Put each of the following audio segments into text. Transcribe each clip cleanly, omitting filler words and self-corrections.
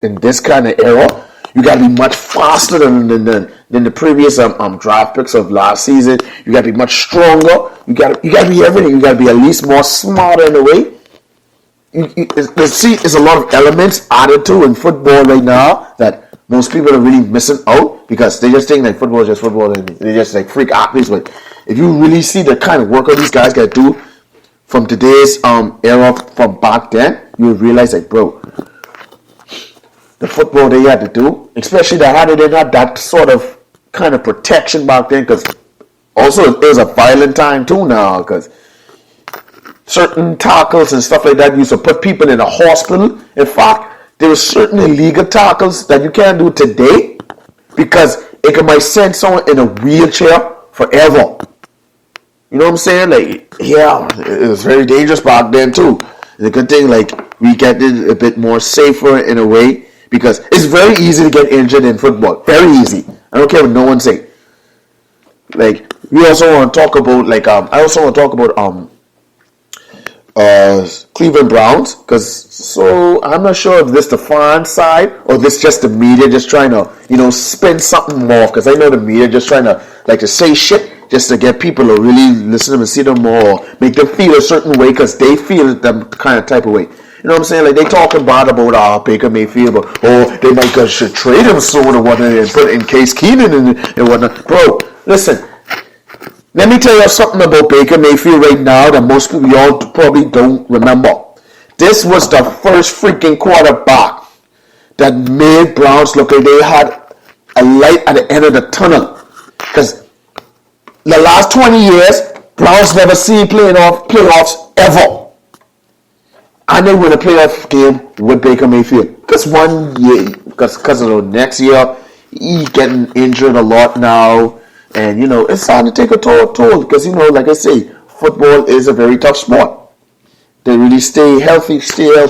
in this kind of era, you got to be much faster than the previous draft picks of last season. You got to be much stronger. You got to be everything. You got to be at least more smarter in a way. There's a lot of elements added to in football right now that most people are really missing out because they just think like football is just football and they just like freak athletes. But if you really see the kind of work that these guys got to do from today's era from back then, you would realize like, bro, the football they had to do, especially the how they didn't have that sort of kind of protection back then, because also it was a violent time too now, because certain tackles and stuff like that used to put people in a hospital. In fact, there were certain illegal tackles that you can't do today because it might send someone in a wheelchair forever. You know what I'm saying? Like, yeah, it was very dangerous back then too. And the good thing, like, we get it a bit more safer in a way, because it's very easy to get injured in football. Very easy. I don't care what no one say. Like, we also want to talk about, like, I also want to talk about Cleveland Browns, because so I'm not sure if this the fan side or this just the media just trying to, you know, spin something more, because I know the media just trying to, like, to say shit just to get people to really listen to them and see them more, or make them feel a certain way because they feel them kind of type of way. You know what I'm saying? Like, they talking bad about Baker Mayfield, but they might should trade him soon or whatnot and put in Case Keenum and whatnot. Bro, listen. Let me tell you something about Baker Mayfield right now that most people, y'all probably don't remember. This was the first freaking quarterback that made Browns look like they had a light at the end of the tunnel. Because the last 20 years, Browns never seen playoffs ever. And they win a playoff game with Baker Mayfield. Because one year, because of the next year, he's getting injured a lot now. And, you know, it's starting to take a toll. Because, you know, like I say, football is a very tough sport. They really stay healthy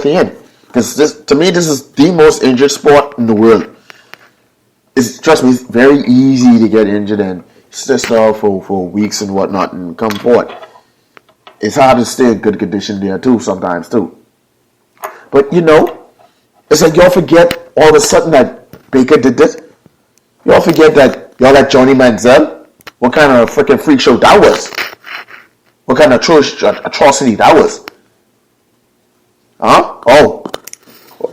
in. Because to me, this is the most injured sport in the world. Trust me, it's very easy to get injured and sit out for weeks and whatnot and come forward. It's hard to stay in good condition there too, sometimes too. But, you know, it's like y'all forget all of a sudden that Baker did this. Y'all forget that y'all like Johnny Manziel. What kind of freaking freak show that was? What kind of atrocity that was? Huh? Oh.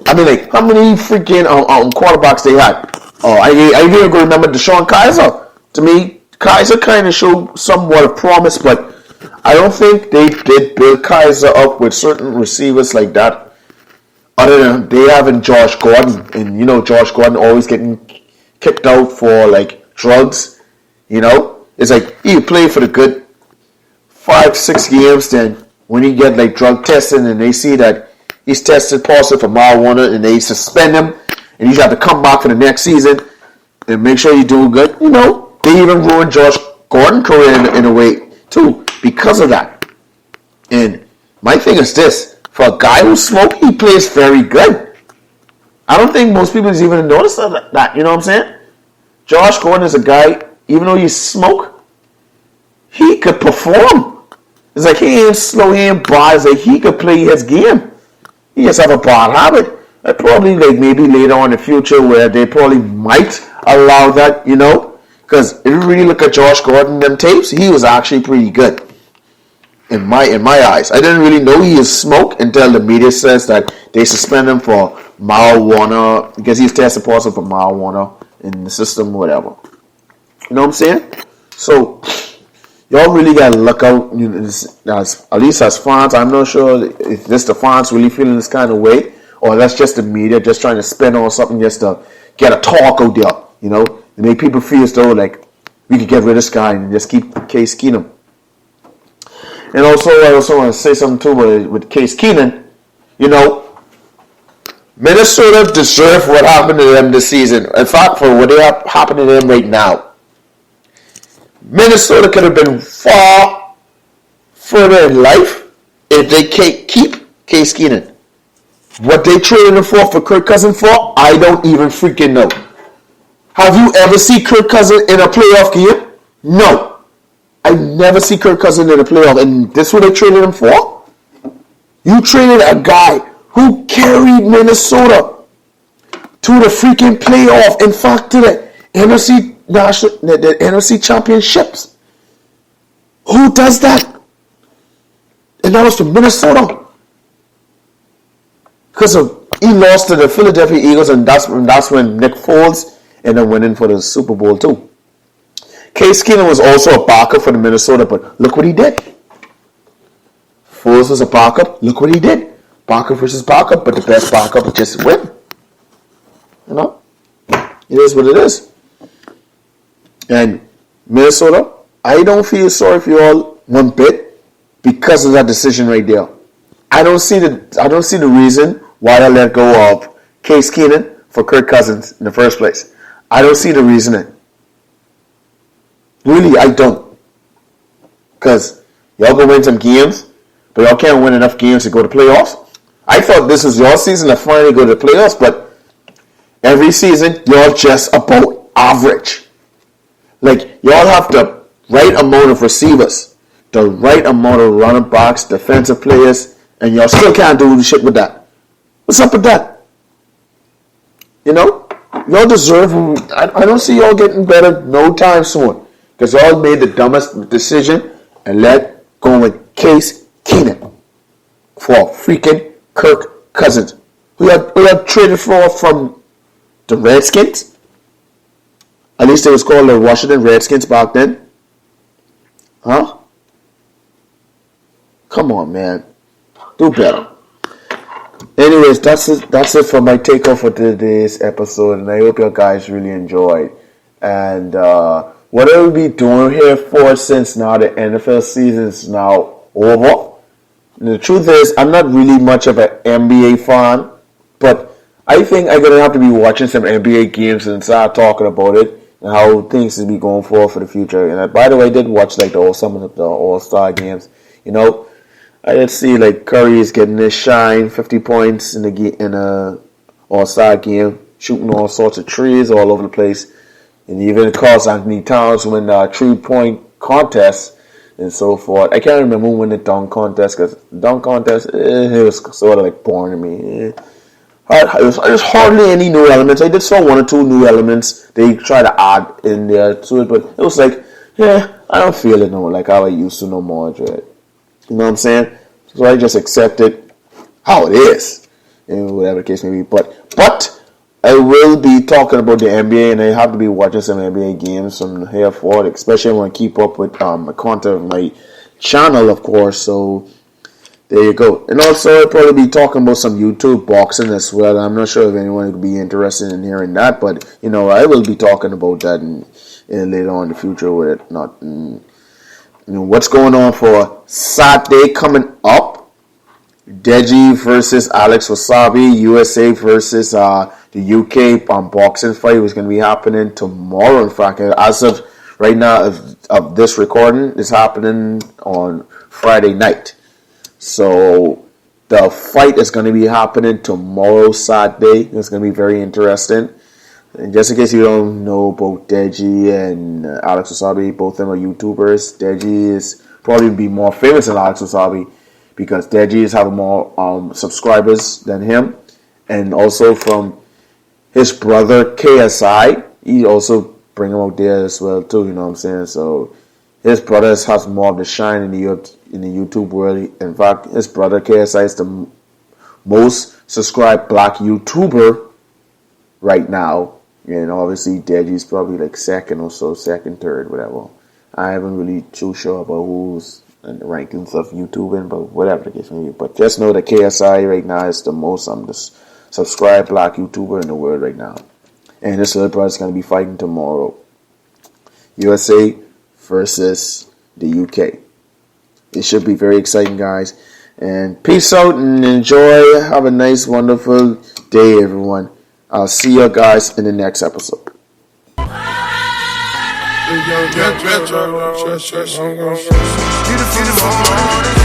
I mean, like, how many freaking quarterbacks they had? Oh, I even remember Deshaun Kaiser. To me, Kaiser kind of showed somewhat of promise, but I don't think they did build Kaiser up with certain receivers like that. Other than they having Josh Gordon, and you know Josh Gordon always getting kicked out for like drugs. You know, it's like he play for the good 5-6 games, then when he get like drug tested and they see that he's tested positive for marijuana and they suspend him and he's got to come back for the next season and make sure he's doing good. You know, they even ruined Josh Gordon's career in a way too because of that. And my thing is this. For a guy who smoked, he plays very good. I don't think most people even notice that. You know what I'm saying? Josh Gordon is a guy, even though he smoke, he could perform. It's like he ain't slow, he ain't bad. It's like he could play his game. He just have a bad habit. And probably like maybe later on in the future where they probably might allow that, you know? Because if you really look at Josh Gordon them tapes, he was actually pretty good. In my eyes, I didn't really know he is smoke until the media says that they suspend him for marijuana because he's tested positive for marijuana in the system, whatever. You know what I'm saying? So y'all really gotta look out. You know, at least as fans, I'm not sure if this the fans really feeling this kind of way, or that's just the media just trying to spin on something just to get a talk out there. You know, to make people feel as though like we could get rid of this guy and just keep Case Keenum. And also, I also want to say something too with Case Keenum. You know, Minnesota deserved what happened to them this season. In fact, for what happened to them right now, Minnesota could have been far further in life if they keep Case Keenum. What they traded him for Kirk Cousins for, I don't even freaking know. Have you ever seen Kirk Cousins in a playoff game? No. I never see Kirk Cousins in a playoff, and this is what they traded him for? You traded a guy who carried Minnesota to the freaking playoff. In fact, to the NFC championships. Who does that? And that was to Minnesota. Because he lost to the Philadelphia Eagles, and that's when Nick Foles ended up winning for the Super Bowl too. Case Keenum was also a backup for the Minnesota, but look what he did. Foles was a backup. Look what he did. Backup versus backup, but the best backup just win. You know? It is what it is. And Minnesota, I don't feel sorry for you all one bit because of that decision right there. I don't see the reason why I let go of Case Keenum for Kirk Cousins in the first place. I don't see the reasoning. Really, I don't. Because y'all go win some games, but y'all can't win enough games to go to playoffs. I thought this was your season to finally go to the playoffs, but every season, y'all just about average. Like, y'all have the right amount of receivers, the right amount of running backs, defensive players, and y'all still can't do shit with that. What's up with that? You know? Y'all deserve... I don't see y'all getting better no time soon. Because y'all made the dumbest decision and let go with Case Keenum for freaking Kirk Cousins. Who y'all traded for from the Redskins? At least they was called the Washington Redskins back then. Huh? Come on, man. Do better. Anyways, that's it for my takeoff for today's episode, and I hope you guys really enjoyed. And what I will be doing here for, since now the NFL season is now over. And the truth is, I'm not really much of an NBA fan, but I think I'm gonna have to be watching some NBA games and start talking about it and how things will be going for the future. And by the way, I did watch some of the All-Star games. You know, I did see like Curry is getting his shine, 50 points in a All-Star game, shooting all sorts of trees all over the place, and even caused Anthony Towns win a 3-point contest and so forth. I can't remember who won the dunk contest, because the dunk contest it was sort of like boring to me. There's hardly any new elements. I did saw one or two new elements they try to add in there to it, but it was like, yeah, I don't feel it no more like how I used to no more. You know what I'm saying? So I just accept it how it is, and whatever the case may be. But I will be talking about the NBA, and I have to be watching some NBA games from here forward, especially when I keep up with the content of my channel, of course. So there you go. And also, I'll probably be talking about some YouTube boxing as well. I'm not sure if anyone would be interested in hearing that, but you know, I will be talking about that in later on in the future with it. Not, you know, what's going on for Saturday coming up? Deji versus Alex Wasabi, USA versus the UK boxing fight was going to be happening tomorrow. In fact, as of right now, of this recording, it's happening on Friday night. So the fight is going to be happening tomorrow, Saturday. It's going to be very interesting. And just in case you don't know about Deji and Alex Wasabi, both of them are YouTubers. Deji is probably be more famous than Alex Wasabi, because Deji is having more subscribers than him. And also from his brother KSI, he also bring him out there as well too, you know what I'm saying? So his brother has more of the shine in the YouTube world. In fact, his brother KSI is the most subscribed black YouTuber right now. And obviously Deji's probably like second or so, second, third, whatever. I haven't really too sure about who's in the rankings of YouTubing, but whatever the case may be. But just know that KSI right now is the most subscribed black YouTuber in the world right now. And this little brother is going to be fighting tomorrow. USA versus the UK. It should be very exciting, guys. And peace out and enjoy. Have a nice, wonderful day, everyone. I'll see you guys in the next episode. Beautiful.